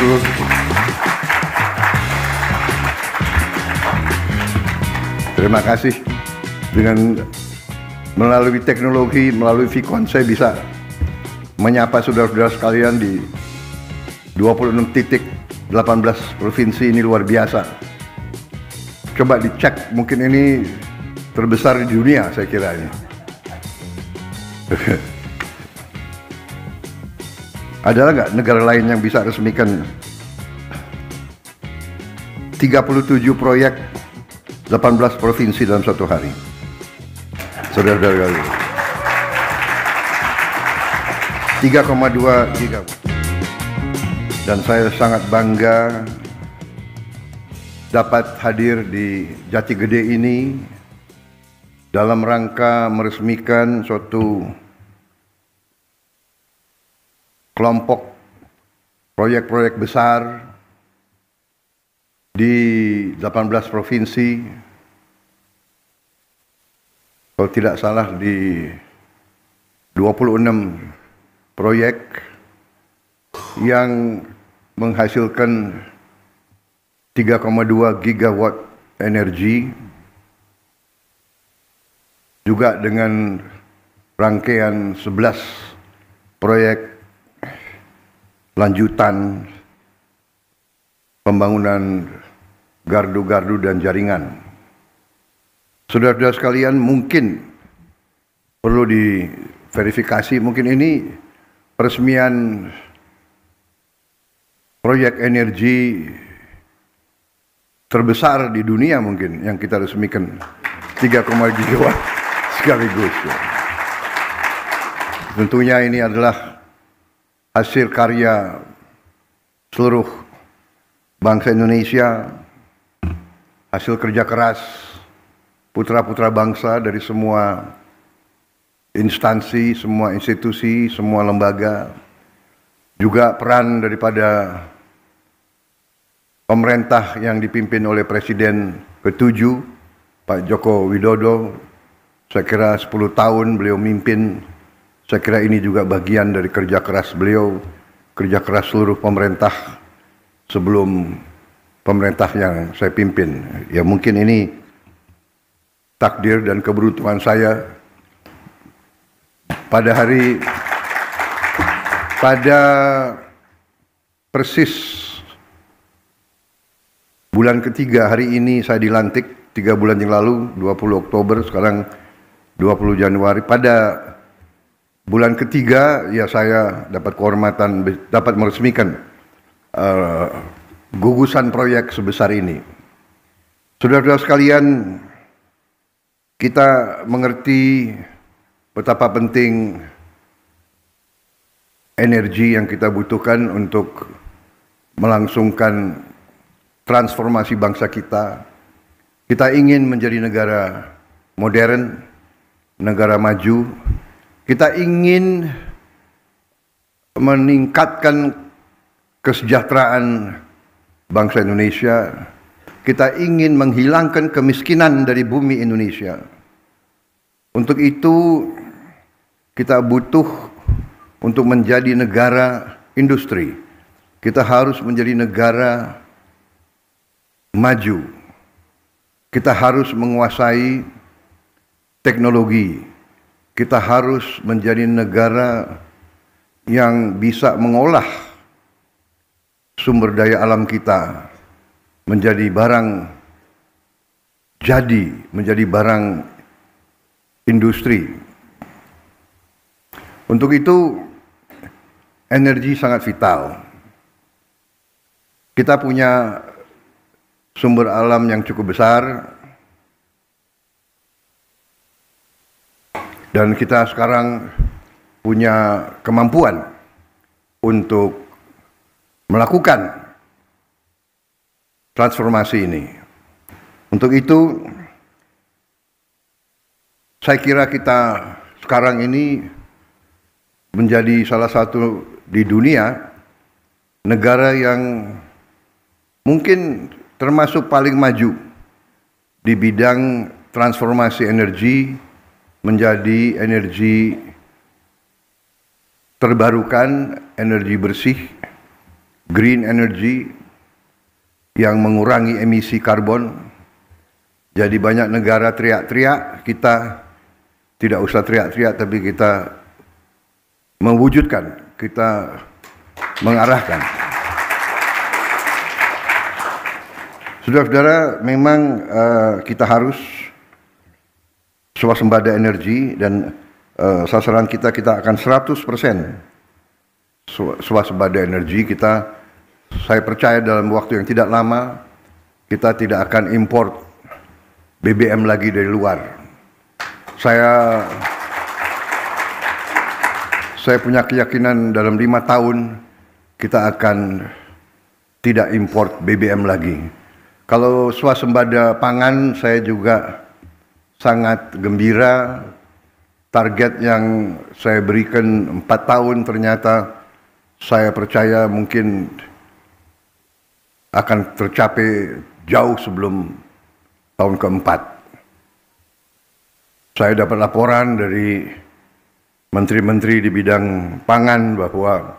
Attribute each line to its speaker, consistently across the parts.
Speaker 1: betul. Terima kasih. Dengan melalui teknologi, melalui Vicon, saya bisa menyapa saudara-saudara sekalian di 26 titik 18 provinsi. Ini luar biasa. Coba dicek, mungkin ini terbesar di dunia saya kira ini. Adalah nggak negara lain yang bisa resmikan 37 proyek 18 provinsi dalam satu hari? Saudara-saudara, 3,2 gigawatt. Dan saya sangat bangga dapat hadir di Jati Gede ini dalam rangka meresmikan suatu kelompok proyek-proyek besar di 18 provinsi, kalau tidak salah di 26 proyek yang menghasilkan 3,2 gigawatt energi, juga dengan rangkaian 11 proyek lanjutan pembangunan gardu-gardu dan jaringan. Saudara-saudara sekalian, mungkin perlu diverifikasi, mungkin ini peresmian proyek energi terbesar di dunia mungkin yang kita resmikan 3, gigawatt sekaligus. Tentunya ini adalah hasil karya seluruh bangsa Indonesia, hasil kerja keras putra-putra bangsa dari semua instansi, semua institusi, semua lembaga, juga peran daripada pemerintah yang dipimpin oleh Presiden ke-7, Pak Joko Widodo. Saya kira 10 tahun beliau mimpin, saya kira ini juga bagian dari kerja keras beliau, kerja keras seluruh pemerintah sebelum pemerintah yang saya pimpin. Ya mungkin ini takdir dan keberuntungan saya pada persis bulan ketiga hari ini saya dilantik 3 bulan yang lalu, 20 Oktober, sekarang 20 Januari. Pada bulan ketiga ya saya dapat kehormatan, dapat meresmikan gugusan proyek sebesar ini. Saudara-saudara sekalian, kita mengerti betapa penting energi yang kita butuhkan untuk melangsungkan transformasi bangsa kita. Kita ingin menjadi negara modern, negara maju. Kita ingin meningkatkan kesejahteraan bangsa Indonesia. Kita ingin menghilangkan kemiskinan dari bumi Indonesia. Untuk itu kita butuh untuk menjadi negara industri. Kita harus menjadi negara maju. Kita harus menguasai teknologi. Kita harus menjadi negara yang bisa mengolah sumber daya alam kita menjadi barang jadi, menjadi barang industri. Untuk itu energi sangat vital. Kita punya sumber alam yang cukup besar, dan kita sekarang punya kemampuan untuk melakukan transformasi ini. Untuk itu, saya kira kita sekarang ini menjadi salah satu di dunia negara yang mungkin termasuk paling maju di bidang transformasi energi menjadi energi terbarukan, energi bersih, green energy yang mengurangi emisi karbon. Jadi banyak negara teriak-teriak, kita tidak usah teriak-teriak, tapi kita mewujudkan, kita mengarahkan. Saudara-saudara, memang kita harus swasembada energi, dan sasaran kita akan 100% swasembada energi. Saya percaya dalam waktu yang tidak lama kita tidak akan import BBM lagi dari luar. Saya punya keyakinan dalam 5 tahun kita akan tidak import BBM lagi. Kalau swasembada pangan, saya juga sangat gembira. Target yang saya berikan 4 tahun ternyata saya percaya mungkin akan tercapai jauh sebelum tahun keempat. Saya dapat laporan dari menteri-menteri di bidang pangan bahwa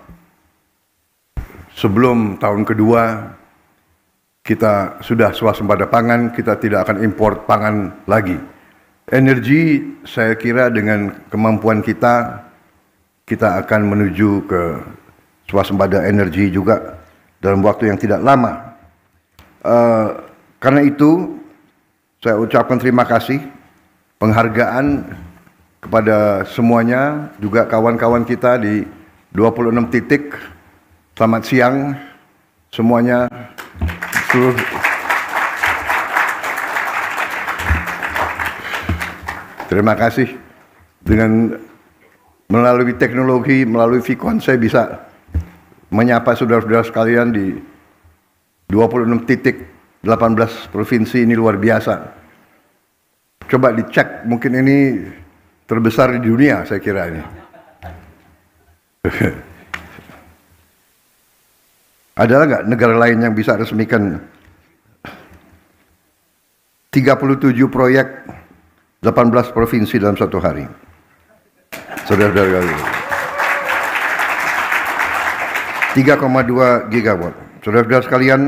Speaker 1: sebelum tahun kedua kita sudah swasembada pangan, kita tidak akan import pangan lagi. Energi, saya kira dengan kemampuan kita akan menuju ke swasembada energi juga dalam waktu yang tidak lama. Karena itu, saya ucapkan terima kasih, penghargaan kepada semuanya, juga kawan-kawan kita di 26 titik. Selamat siang semuanya. Terima kasih. Dengan melalui teknologi, melalui Vicon, saya bisa menyapa saudara-saudara sekalian di 26 titik 18 provinsi. Ini luar biasa. Coba dicek, mungkin ini terbesar di dunia, saya kira ini. Ada nggak negara lain yang bisa resmikan 37 proyek 18 provinsi dalam satu hari? Saudara-saudara, 3,2 gigawatt. Saudara-saudara sekalian,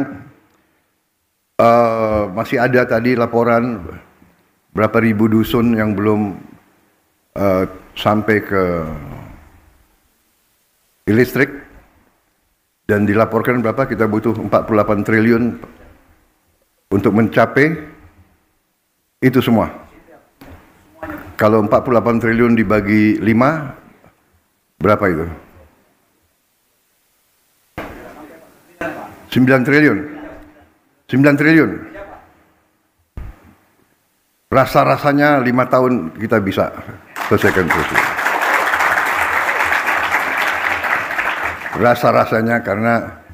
Speaker 1: masih ada tadi laporan berapa ribu dusun yang belum sampai ke listrik, dan dilaporkan berapa kita butuh 48 triliun untuk mencapai itu semua. Kalau 48 triliun dibagi 5, berapa itu? 9 triliun. 9 triliun. Rasa-rasanya 5 tahun kita bisa selesaikan itu. Rasa-rasanya, karena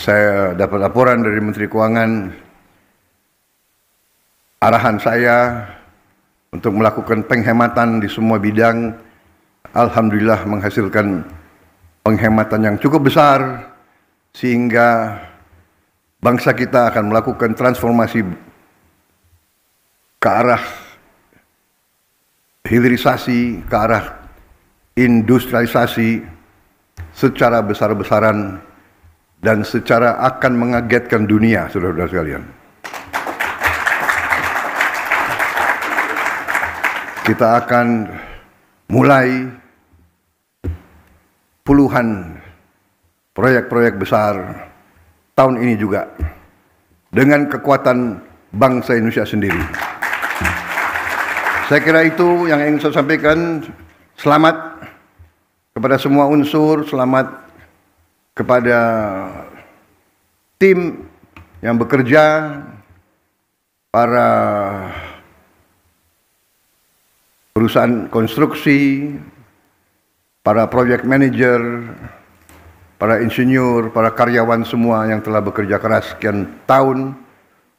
Speaker 1: saya dapat laporan dari Menteri Keuangan, arahan saya untuk melakukan penghematan di semua bidang, alhamdulillah menghasilkan penghematan yang cukup besar, sehingga bangsa kita akan melakukan transformasi ke arah hilirisasi, ke arah industrialisasi secara besar-besaran dan secara akan mengagetkan dunia, saudara-saudara sekalian. Kita akan mulai puluhan proyek-proyek besar tahun ini juga dengan kekuatan bangsa Indonesia sendiri. Saya kira itu yang ingin saya sampaikan. Selamat kepada semua unsur, selamat kepada tim yang bekerja, para perusahaan konstruksi, para project manager, para insinyur, para karyawan semua yang telah bekerja keras sekian tahun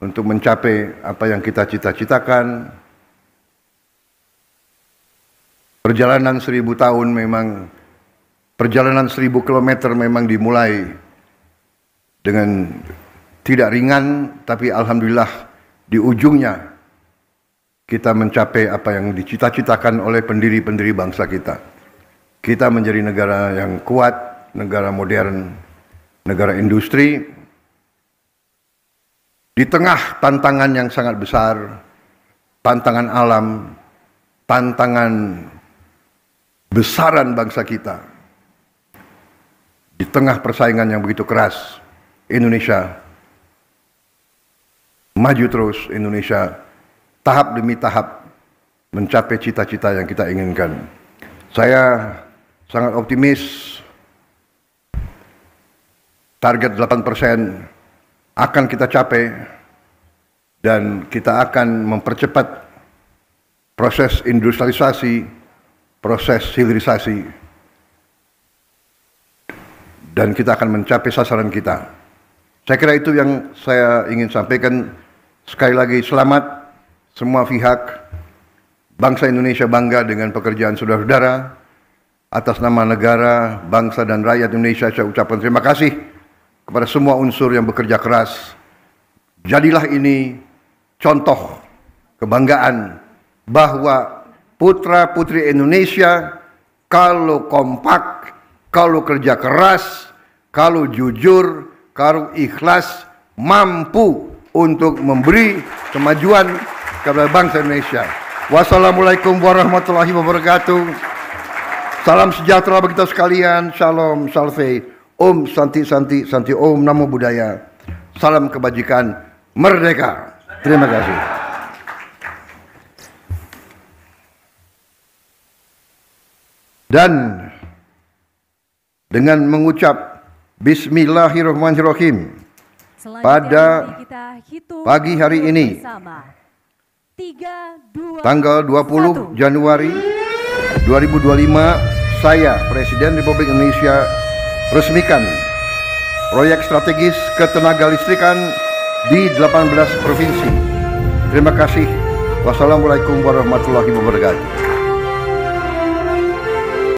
Speaker 1: untuk mencapai apa yang kita cita-citakan. Perjalanan 1000 tahun memang, perjalanan 1000 kilometer memang dimulai dengan tidak ringan, tapi alhamdulillah di ujungnya kita mencapai apa yang dicita-citakan oleh pendiri-pendiri bangsa kita. Kita menjadi negara yang kuat, negara modern, negara industri, di tengah tantangan yang sangat besar, tantangan alam, tantangan besaran bangsa kita, di tengah persaingan yang begitu keras, Indonesia maju terus. Indonesia tahap demi tahap mencapai cita-cita yang kita inginkan. Saya sangat optimis target 8% akan kita capai dan kita akan mempercepat proses industrialisasi, proses hilirisasi, dan kita akan mencapai sasaran kita. Saya kira itu yang saya ingin sampaikan. Sekali lagi selamat semua pihak. Bangsa Indonesia bangga dengan pekerjaan saudara-saudara. Atas nama negara, bangsa dan rakyat Indonesia saya ucapkan terima kasih kepada semua unsur yang bekerja keras. Jadilah ini contoh kebanggaan bahwa putra-putri Indonesia kalau kompak, kalau kerja keras, kalau jujur, kalau ikhlas, mampu untuk memberi kemajuan kepada bangsa Indonesia. Wassalamualaikum warahmatullahi wabarakatuh. Salam sejahtera bagi kita sekalian. Shalom, salve. Om Santi Santi Santi Om Namo Buddhaya. Salam kebajikan. Merdeka. Terima kasih. Dan dengan mengucap Bismillahirrahmanirrahim pada pagi hari ini, tanggal 20 Januari 2025, saya Presiden Republik Indonesia resmikan proyek strategis ketenaga listrikan di 18 provinsi. Terima kasih. Wassalamualaikum warahmatullahi wabarakatuh.